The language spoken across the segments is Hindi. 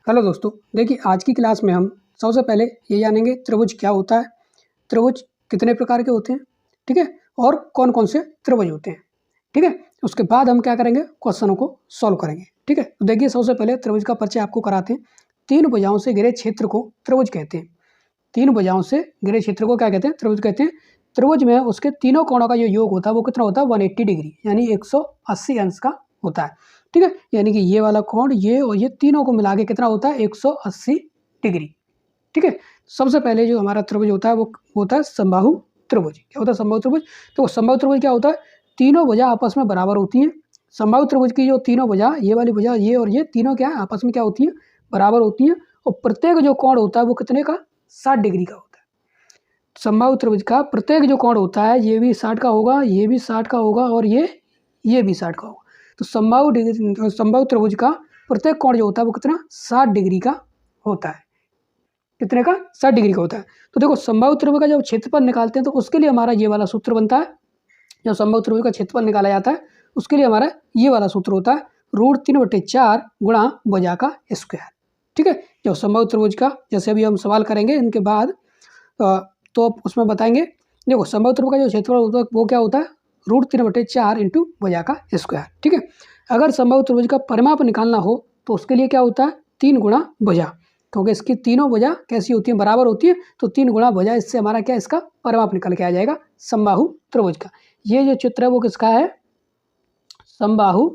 हेलो दोस्तों, देखिए आज की क्लास में हम सबसे पहले ये जानेंगे त्रिभुज क्या होता है, त्रिभुज कितने प्रकार के होते हैं, ठीक है, और कौन कौन से त्रिभुज होते हैं, ठीक है। उसके बाद हम क्या करेंगे, क्वेश्चनों को सॉल्व करेंगे, ठीक है। तो देखिए सबसे पहले त्रिभुज का परिचय आपको कराते हैं। तीन भुजाओं से घिरे क्षेत्र को त्रिभुज कहते हैं। तीन भुजाओं से घिरे क्षेत्र को क्या कहते हैं, त्रिभुज कहते हैं। त्रिभुज में उसके तीनों कोणों का जो योग होता है वो कितना होता है, 180 डिग्री यानी 180 अंश का होता है, ठीक है। यानी कि ये वाला कोण, ये और ये तीनों को मिला के कितना होता है, 180 डिग्री, ठीक है। सबसे पहले जो हमारा त्रिभुज होता है वो होता है समबाहु त्रिभुज। क्या होता है समबाहु त्रिभुज? तो समबाहु त्रिभुज क्या होता है, तीनों भुजा आपस में बराबर होती हैं। समबाहु त्रिभुज की जो तीनों भुजा, ये वाली भुजा, ये और ये तीनों क्या है, आपस में क्या होती हैं, बराबर होती हैं। और प्रत्येक जो कोण होता है वो कितने का, 60 डिग्री का होता है। समबाहु त्रिभुज का प्रत्येक जो कोण होता है, ये भी 60 का होगा, ये भी 60 का होगा और ये भी 60 का होगा। तो समबाहु त्रिभुज का प्रत्येक कोण जो होता है वो कितना, 60 डिग्री का होता है। कितने का, 60 डिग्री का होता है। तो देखो समबाहु त्रिभुज का जब क्षेत्रफल निकालते हैं तो उसके लिए हमारा ये वाला सूत्र बनता है। जब समबाहु त्रिभुज का क्षेत्रफल निकाला जाता है उसके लिए हमारा ये वाला सूत्र होता है, √3/4 गुणा भुजा का स्क्वायर, ठीक है। जब समबाहु त्रिभुज का, जैसे अभी हम सवाल करेंगे इनके बाद तो उसमें बताएंगे। देखो समबाहु त्रिभुज का जो क्षेत्रफल होता है वो क्या होता है, √3/4 इंटू भुजा का स्क्वायर, ठीक है। अगर समबाहु त्रिभुज का परिमाप निकालना हो तो उसके लिए क्या होता है, 3 गुणा भुजा, क्योंकि इसकी तीनों भुजा कैसी होती है, बराबर होती है। तो 3 गुणा भुजा, इससे हमारा क्या, इसका परिमाप निकल के आ जाएगा समबाहु त्रिभुज का। ये जो चित्र है वो किसका है, समबाहु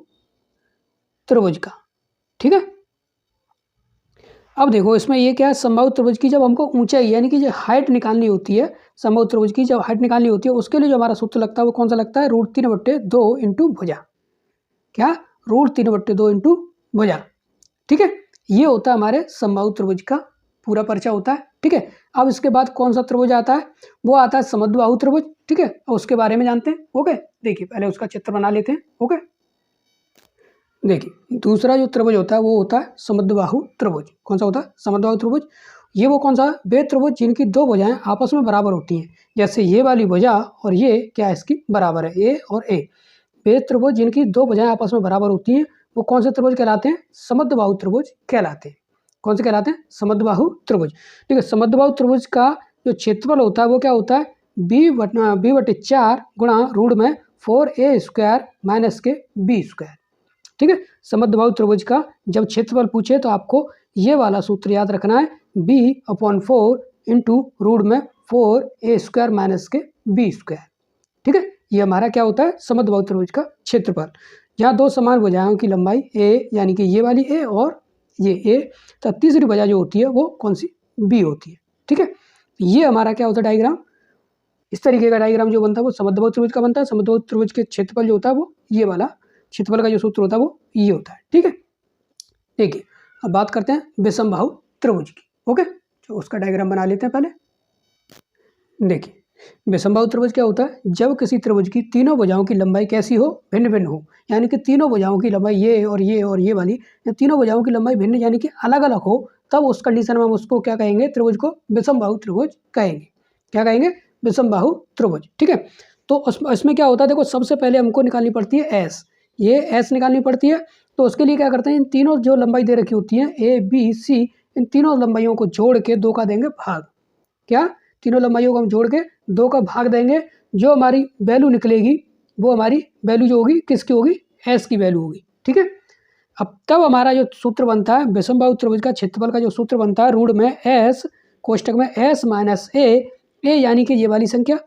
त्रिभुज का, ठीक है। अब देखो इसमें ये क्या है, समबाहु त्रिभुज की जब हमको ऊंचाई यानी कि जो हाइट निकालनी होती है, समबाहु त्रिभुज की जब हाइट निकालनी होती है उसके लिए जो हमारा सूत्र लगता है वो कौन सा लगता है, √3/2 इंटू भुजा। क्या, √3/2 इंटू भुजा, ठीक है। ये होता है हमारे समबाहु त्रिभुज का पूरा परिचय होता है, ठीक है। अब इसके बाद कौन सा त्रिभुज आता है, वो आता है समद्विबाहु त्रिभुज, ठीक है। और उसके बारे में जानते हैं, ओके। देखिए पहले उसका चित्र बना लेते हैं, ओके। देखिए दूसरा जो त्रिभुज होता है वो होता है समद्विबाहु त्रिभुज। कौन सा होता है, समद्विबाहु त्रिभुज। ये वो कौन सा, वे त्रिभुज जिनकी दो भुजाएं आपस में बराबर होती हैं। जैसे ये वाली भुजा और ये क्या है, इसकी बराबर है, ए और ए। वे त्रिभुज जिनकी दो भुजाएं आपस में बराबर होती हैं वो कौन से त्रिभुज कहलाते हैं, समद्विबाहु त्रिभुज कहलाते हैं। कौन से कहलाते हैं, समद्विबाहु त्रिभुज, ठीक है। समद्विबाहु त्रिभुज का जो क्षेत्रफल होता है वो क्या होता है, b/4 गुणा √4a² माइनस के b², ठीक है। समद्विबाहु त्रिभुज का जब क्षेत्रफल पूछे तो आपको ये वाला सूत्र याद रखना है, b/4 इंटू √4a² माइनस के b², ठीक है। ये हमारा क्या होता है, समद्विबाहु त्रिभुज का क्षेत्रफल। जहाँ दो समान भुजाओं की लंबाई a यानी कि ये वाली a और ये a, तो तीसरी भुजा जो होती है वो कौन सी, b होती है, ठीक है। ये हमारा क्या होता है डायग्राम, इस तरीके का डायग्राम जो बनता है वो समद्विबाहु त्रिभुज का बनता है। समद्विबाहु त्रिभुज के क्षेत्रफल जो होता है वो ये वाला क्षेत्रफल का जो सूत्र होता है वो ये होता है, ठीक है। देखिए अब बात करते हैं विषमबाहु त्रिभुज की, ओके। तो उसका डायग्राम बना लेते हैं पहले। देखिए विषमबाहु त्रिभुज क्या होता है, जब किसी त्रिभुज की तीनों भुजाओं की लंबाई कैसी हो, भिन्न भिन्न हो, यानी कि तीनों भुजाओं की लंबाई ये और ये वाली, तीनों भुजाओं की लंबाई भिन्न यानी कि अलग अलग हो, तब उस कंडीशन में हम उसको क्या कहेंगे, त्रिभुज को विषमबाहु त्रिभुज कहेंगे। क्या कहेंगे, विषमबाहु त्रिभुज, ठीक है। तो इसमें क्या होता है, देखो सबसे पहले हमको निकालनी पड़ती है एस, ये एस निकालनी पड़ती है। तो उसके लिए क्या करते हैं, इन तीनों जो लंबाई दे रखी होती है ए बी सी, इन तीनों लंबाइयों को जोड़ के 2 का देंगे भाग। क्या, तीनों लंबाइयों को हम जोड़ के 2 का भाग देंगे। जो हमारी वैल्यू निकलेगी वो हमारी वैल्यू जो होगी किसकी होगी, एस की वैल्यू होगी, ठीक है। अब तब हमारा जो सूत्र बनता है विषमबाहु त्रिभुज का क्षेत्रफल का जो सूत्र बनता है, √में एस कोष्टक में एस माइनस ए यानी कि ये वाली संख्या,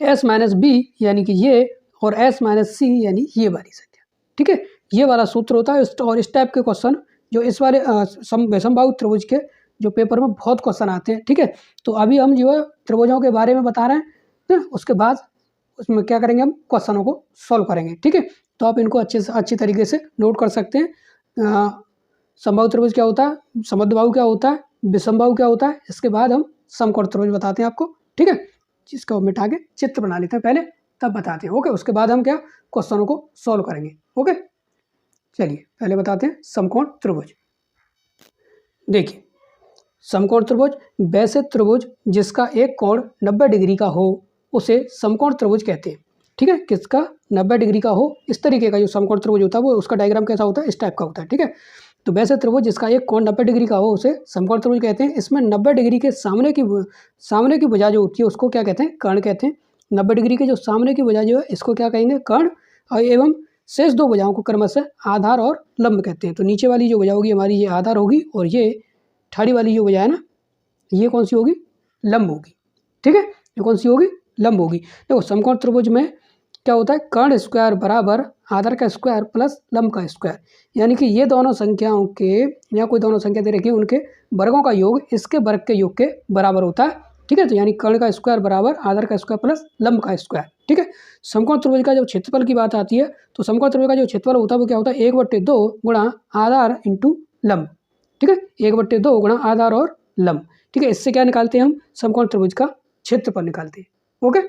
एस माइनस बी यानी कि ये, और एस माइनस सी यानी ये वाली संख्या, ठीक है। ये वाला सूत्र होता है। और इस टाइप के क्वेश्चन जो इस वाले विषमबाहु त्रिभुज के जो पेपर में बहुत क्वेश्चन आते हैं, ठीक है। तो अभी हम जो है त्रिभुजों के बारे में बता रहे हैं, उसके बाद उसमें क्या करेंगे, हम क्वेश्चनों को सॉल्व करेंगे, ठीक है। तो आप इनको अच्छी तरीके से नोट कर सकते हैं। समबाहु त्रिभुज क्या होता है, समद्विबाहु क्या होता है, विषमबाहु क्या होता है, इसके बाद हम समकोण त्रिभुज बताते हैं आपको, ठीक है। जिसको मिटा के चित्र बना लेते हैं पहले, तब बताते हैं, ओके। उसके बाद हम क्या क्वेश्चनों को सॉल्व करेंगे, ओके। चलिए पहले बताते हैं समकोण त्रिभुज। देखिए समकोण त्रिभुज, वैसे त्रिभुज जिसका एक कोण 90 डिग्री का हो उसे समकोण त्रिभुज कहते हैं, ठीक है। किसका, 90 डिग्री का हो, इस तरीके का जो समकोण त्रिभुज होता है वो उसका डायग्राम कैसा होता है, इस टाइप का होता है, ठीक है। तो वैसे त्रिभुज जिसका एक कोण 90 डिग्री का हो उसे समकोण त्रिभुज कहते हैं। इसमें 90 डिग्री के सामने की भुजा जो होती है उसको क्या कहते हैं? कर्ण कहते हैं। 90 डिग्री के जो सामने की भुजा जो है इसको क्या कहेंगे? कर्ण। और एवं शेष दो भुजाओं को क्रमशः आधार और लंब कहते हैं। तो नीचे वाली जो भुजा होगी हमारी ये आधार होगी और ये ठाड़ी वाली जो भुजा है ना ये कौन सी होगी? लंब होगी। ठीक है, ये कौन सी होगी? लंब होगी। देखो समकोण त्रिभुज में क्या होता है? कर्ण स्क्वायर बराबर आधार का स्क्वायर प्लस लंब का स्क्वायर, यानी कि ये दोनों संख्याओं के, या कोई दोनों संख्या दे रखी है उनके वर्गों का योग इसके वर्ग के योग के बराबर होता है। ठीक है, तो यानी कर्ण का स्क्वायर बराबर आधार का स्क्वायर प्लस लंब का स्क्वायर। ठीक है, समकोण त्रिभुज का जब क्षेत्रफल की बात आती है तो समकोण त्रिभुज का जो क्षेत्रफल होता है वो क्या होता है? 1/2 गुणा आधार इंटू लंब। ठीक है, 1/2 गुणा आधार और लंब। ठीक है, इससे क्या निकालते हैं हम? समकोण त्रिभुज का क्षेत्रफल निकालते हैं। ओके,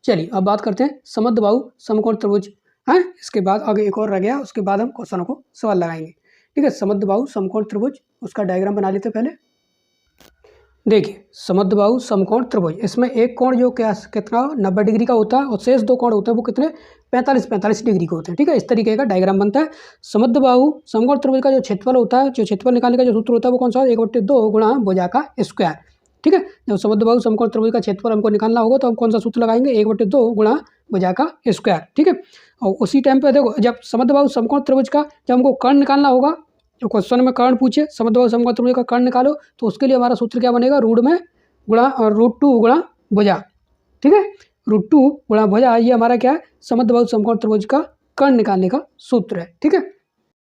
चलिए अब बात करते हैं समद्विबाहु समकोण त्रिभुज। हाँ, इसके बाद आगे एक और रह गया, उसके बाद हम क्वेश्चनों को सवाल लगाएंगे। ठीक है, समद्विबाहु समकोण त्रिभुज, उसका डायग्राम बना लेते हैं पहले। देखिए समद्विबाहु समकोण त्रिभुज, इसमें एक कोण जो क्या कितना 90 डिग्री का होता है और शेष दो कोण होते हैं वो कितने 45 डिग्री के होते हैं। ठीक है, इस तरीके का डायग्राम बनता है। समद्विबाहु समकोण त्रिभुज का जो क्षेत्रफल होता है, जो क्षेत्रफल निकालने का जो सूत्र होता है वो कौन सा? 1/2 गुणा भुजा का स्क्वायर। ठीक है, जब समद्विबाहु समकोण त्रिभुज का क्षेत्रफल हमको निकालना होगा तो हम कौन सा सूत्र लगाएंगे? 1/2 गुणा भुजा का स्क्वायर। ठीक है, और उसी टाइम पे देखो जब समद्विबाहु समकोण त्रिभुज का जब हमको कर्ण निकालना होगा, जो क्वेश्चन में कर्ण पूछे समद्विबाहु समकोण त्रिभुज का कर्ण निकालो, तो उसके लिए हमारा सूत्र क्या बनेगा? रूट में गुणा √2 गुणा भुजा। ठीक है, √2 गुणा भुजा, ये हमारा क्या है? समद्विबाहु समकोण त्रिभुज का कर्ण निकालने का सूत्र है। ठीक है,